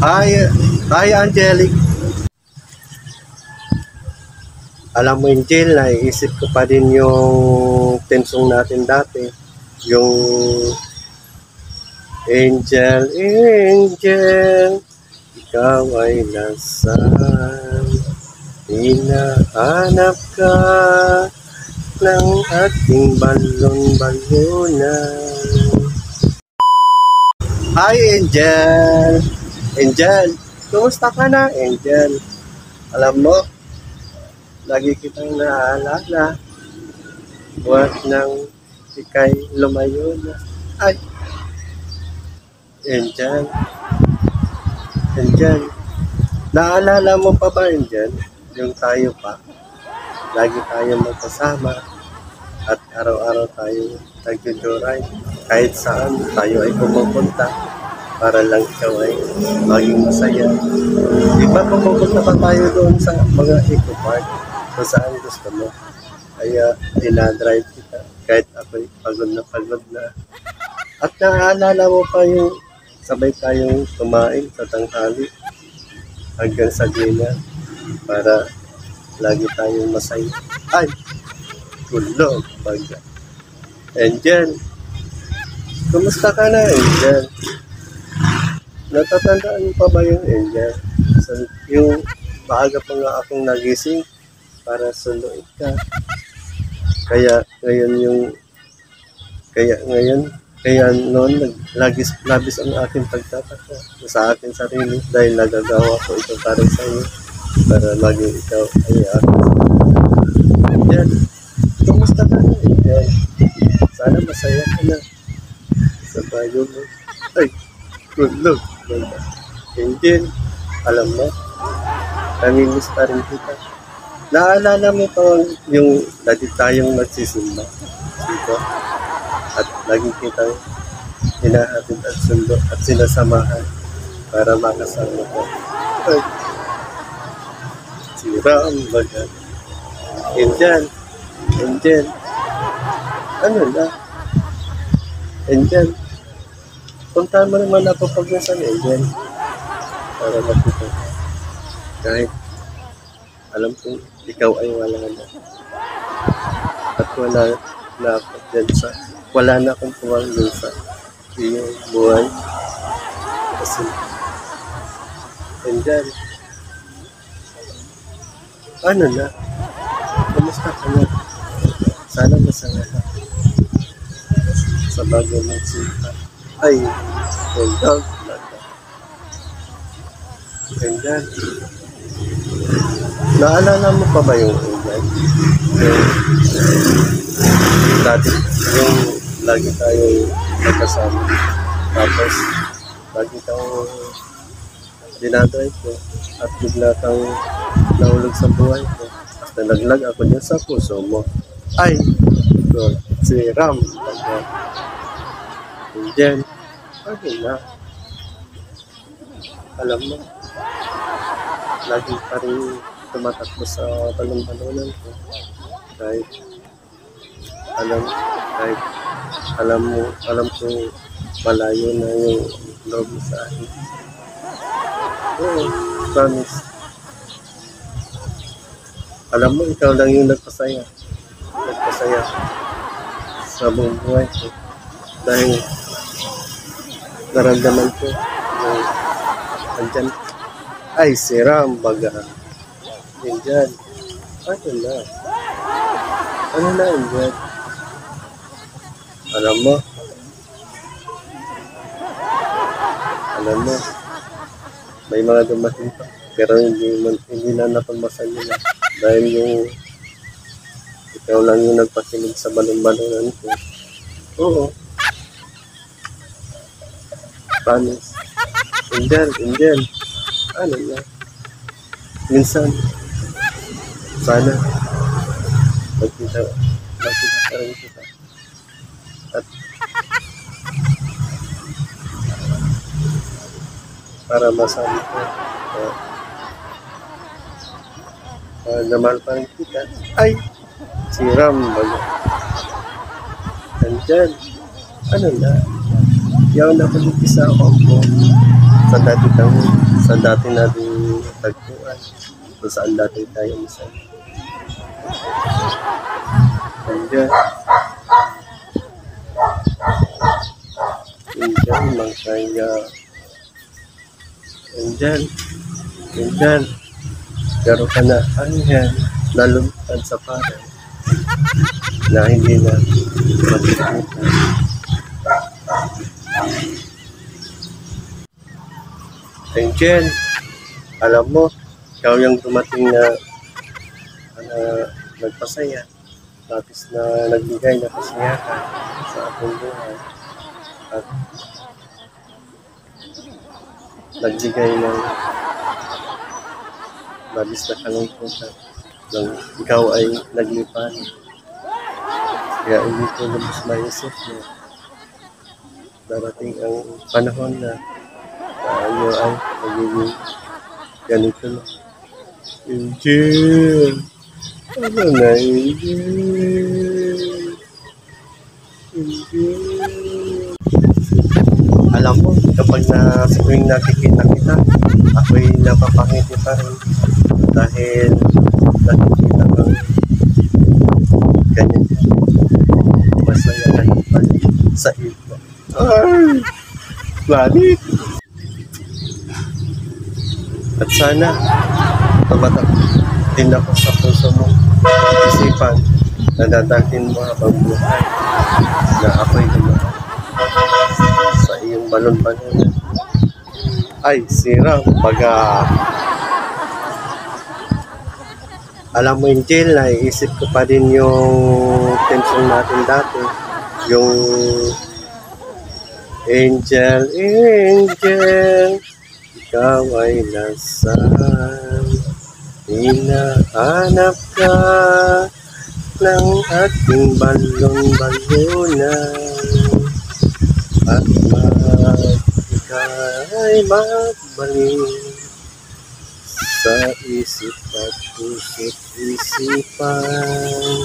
Hi, hi Angelic. Alam mo Angel, naiisip ko pa din yung tensong natin dati. Yung Angel, Angel, ikaw ay nasaan? Hinahanap ka ng ating balon-balonan. Hi Angel. Angel, kumusta ka na Angel? Alam mo, lagi kitang naaalala. Huwag nang ikay lumayo na. Ay, Angel. Angel, naalala mo pa ba Angel? Yung tayo pa, lagi tayo magkasama at araw-araw tayo nagjo-joyride. Kahit saan tayo ay pumupunta para lang ikaw ay maging masaya. Di ba pumupunta pa tayo doon sa mga eco park kung saan gusto mo? Kaya dinadrive kita kahit ako'y pagod na. At naaalala mo pa yung sabay tayong kumain sa tanghali hanggang sa dinner para lagi tayong masaya. Ay, kulog baga. Angel, kumusta ka na Angel? Natatandaan mo pa ba yung Angel? So, yung maaga pa nga akong nagising para sunduin ka. Kaya noon labis ang aking pagtataka sa akin sarili dahil nagagawa ko ito para sa iyo, para maging ikaw ay ako. Angel, kumusta ka na Angel? Sana masaya ka na sa bayo mo. Ay, good luck. Angel, alam mo, namimiss pa rin kita. Naalala mo pa yung dati tayong nagsisimba dito at lagi kitang hinahatid at sundo at sinasamahan para makasama ko. Ay, sira ang baga. Angel, ano na? Angel, punta mo naman ako pag nasa Angel para makita. Kahit alam kong ikaw ay wala na. At wala na akong puwang dun sa iyong buhay. Kasi, Angel, ano na? Kamusta ka na? Sana masaya ka sa bago ng sita. Ay, Angel, Angel, naalala mo pa ba yung Angel? Dati, yung lagi tayo magkasama. Tapos, lagi kang dinadrive ko at bigla kang nahulog sa buhay ko. At nalaglag ako dyan sa puso mo. Ay, God, si Ram. Angel, ano na? Alam mo, lagi pa rin tumatakbo sa balon-balonan ko. Kahit alam ko malayo na yung loob mo sa akin. Oo, promise. Alam mo, ikaw lang yung nagpasaya sa buong buhay ko. Dahil naramdaman ko yung andyan. Ay, siram baga. Angel, ano na? Ano na, Angel? Alam mo, may mga dumating pa. Pero hindi na napagmasan nila. Dahil yung ikaw lang yung nagpakinig sa balon-balonan ko. Oo. Promise. Angel, ano na? Minsan, sana magkita pa rin kita. At para masabi ko naman pa rin kita. Ay, siram baga. Angel, ano na? Yaw na pag-isa ako po. sa dati nating tagpuan, kung saan dati tayo masaya. Andiyan. Andiyan, masaya. Andiyan. Pero ka na, ayan, nalumtad sa parang na hindi na makikita. Angel, alam mo, ikaw yung dumating na nagpasaya, tapos na nagbigay na kasiyahan sa ating buhay, at nagbigay ng labis na kalungkutan nang ikaw ay naglipan. Kaya hindi ko lubos maisip na darating ang panahon na tayo ay magiging ganito na. Angel! Ano na, Angel? Alam mo, kapag sa tuwing nakikita kita, ako'y napapangiti pa rin dahil nakikita kang ganyan. Masaya ka pa sa iba. Ay! Planet! At sana, tumatak din ako sa puso mo, isipan, na dadating mo habang buhay, na ako'y lumahan sa iyong balon-balon. Ay, sirang baga. Alam mo, Angel, naiisip ko pa din yung tension natin dati. Yung Angel, ikaw ay nasaan? Hinahanap ka ng ating balon-balonan. At ika'y magbalik sa isip at puso't isipan,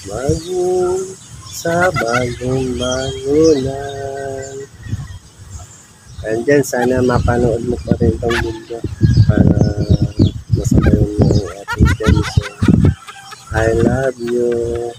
maging sa bagong manunan. Andyan, sana mapanood mo pa rin itong video para masabayan mo ang ating tension. I love you.